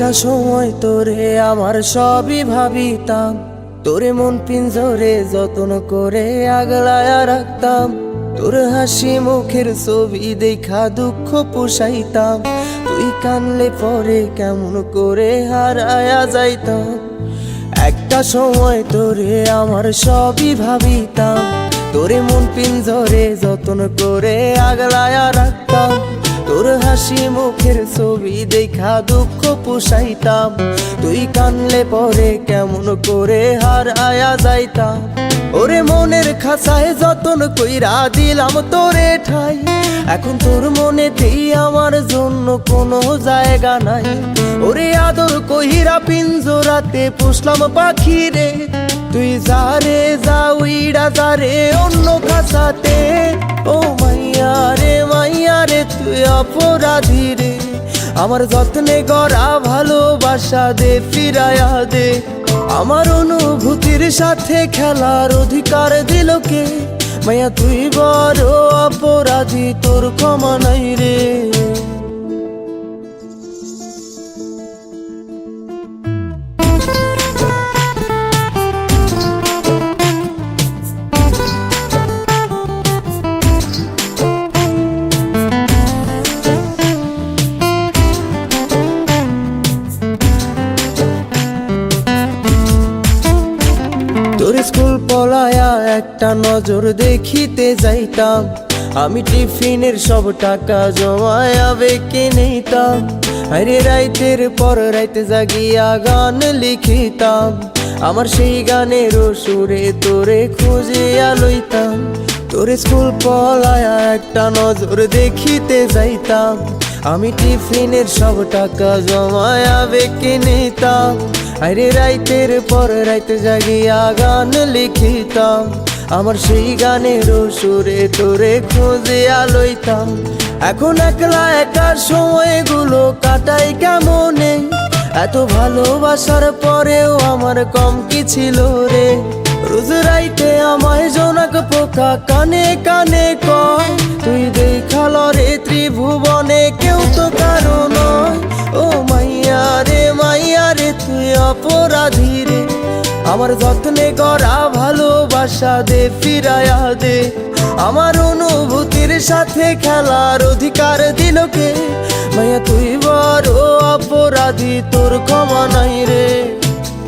একটা সময় তোরে আমার সবই ভাবিতাম, তোরে মন পিঞ্জরে যত্ন করে আগলায়া রাখতাম। তোর হাসি মুখের ছবি দেখা দুঃখ পোষাইতাম, তুই কানলে পরে কেমন করে হারায়া যাইতাম। একটা সময় তোরে আমার সবই ভাবিতাম, তোরে মন পিঞ্জরে যত্ন করে আগলায়া রাখতাম। তোর হাসি মুখের ছবি দেখা দুঃখ পোষাইতাম, তুই কানলে পরে কেমন করে হারায়া যাইতাম। ওরে মনের খাঁচায় যতন কইরা দিলাম তোরে ঠাই, এখন তোর মনেতেই আমার জন্য কোনো জায়গা নাই। ওরে আদর কইরা পিঞ্জরাতে পুষলাম পাখি রে, তুই যারে যা উইড়া যারে অন্য খাঁচাতে। ও মাইয়া রে তুই অপরাধী রে, আমার যত্নে গড়া ভালোবাসা দে ফিরায়া দে। আমার অনুভূতির সাথে খেলার অধিকার দিল কে? মাইয়া তুই বড় অপরাধী, তোর ক্ষমা নাই রে। তোর স্কুল পলায়া একটা নজর দেখিতে যাইতাম, আমি টিফিনের সব টাকা জমায়া বেঁকে নিতাম। আরে রাইতের পর রাইতে জাগিয়া গান লিখিতাম, আমার সেই গানের সুরে তোরে খুঁজিয়া লইতাম। তোর স্কুল পলায়া একটা নজর দেখিতে যাইতাম, আমি টিফিনের সব টাকা জমায়া বেঁকে নিতাম। আরে রাইতের পর রাইতে জাগিয়া গান লিখিতাম, আমার সেই গানের সুরে তোরে খুঁজিয়া লইতাম। এখন একলা একার সময়গুলো কাটাই কেমনে, এত ভালোবাসার পরেও আমার কম কি ছিল রে। রোজ রাইতে আমায় জোনাক পোকা কানে কানে কয়, তুই দেখাল রে ত্রিভুবনে কেউ তো কারো নয়। ও মাইয়া রে তুই অপরাধী রে, আমার যত্নে গড়া ভালোবাসা দে ফিরায়া দে। আমার অনুভূতির সাথে খেলার অধিকার দিল কে? মাইয়া তুই বড় অপরাধী, তোর ক্ষমা নাই রে।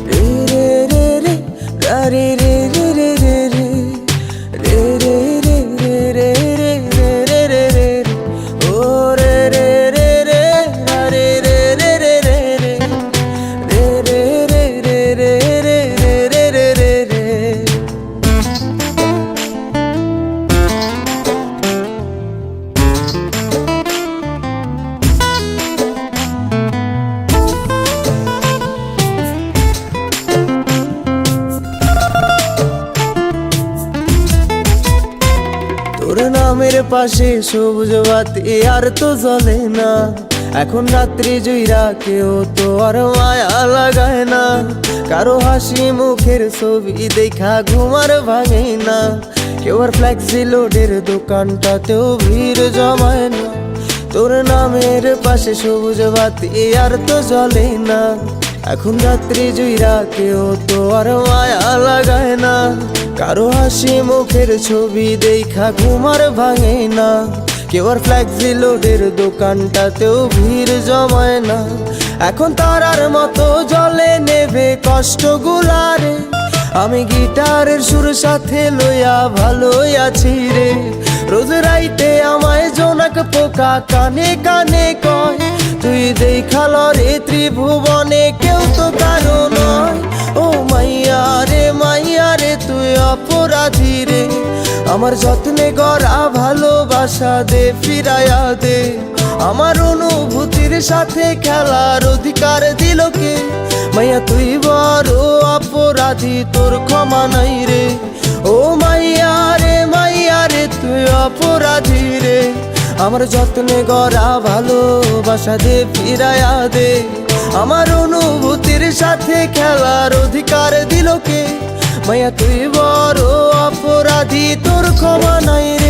রে রে রে রে রে রে রে রে রে রে রে রে রে রে রে রে রে ও রে রে রে রে রে রে রে রে রে রে রে রে রে রে রে রে। তোর নামের পাশে সবুজ বাতি আর তো জ্বলে না, এখন রাত্রি জুইরা কেউ তো আর মায়া লাগায় না। কারো হাসি মুখের ছবি দেখা ঘুমার ভাঙে না, কেউ আর ফ্লেক্সি লোডের দোকানটাতেও ভিড় জমায় না। তোর নামের পাশে সবুজ বাতি আর তো জ্বলে না, এখন রাত্রি জুইরা কেউ তো আর মায়া লাগায় না। কারো হাসি মুখের ছবি দেখা ঘুমার ভাঙে না, কেউ আর ফ্লেক্সি লোডের দোকানটাতেও ভিড় জমায় না। এখন তারার মতো জলে নেবে কষ্টগুলারে, আমি গিটারের সুর সাথে লইয়া ভালোই আছি রে। রোজ রাইতে আমায় জোনাক পোকা কানে কানে কয়, তুই দেখাল রে ত্রিভুবনে কেউ তো কারো নয়। ও মাইয়া রে তুই অপরাধী রে, আমার যত্নে গড়া ভালোবাসা দে ফিরায়া দে। আমার অনুভূতির সাথে খেলার অধিকার দিল কে? মাইয়া তুই বড় অপরাধী, তোর ক্ষমা নাই রে। ও মাইয়া রে তুই অপরাধী রে, আমার যত্নে গড়া ভালোবাসা দে ফিরায়া দে। আমার অনুভূতির সাথে খেলার অধিকার দিল কে? মাইয়া তুই বড় অপরাধী, তোর ক্ষমা নাই রে।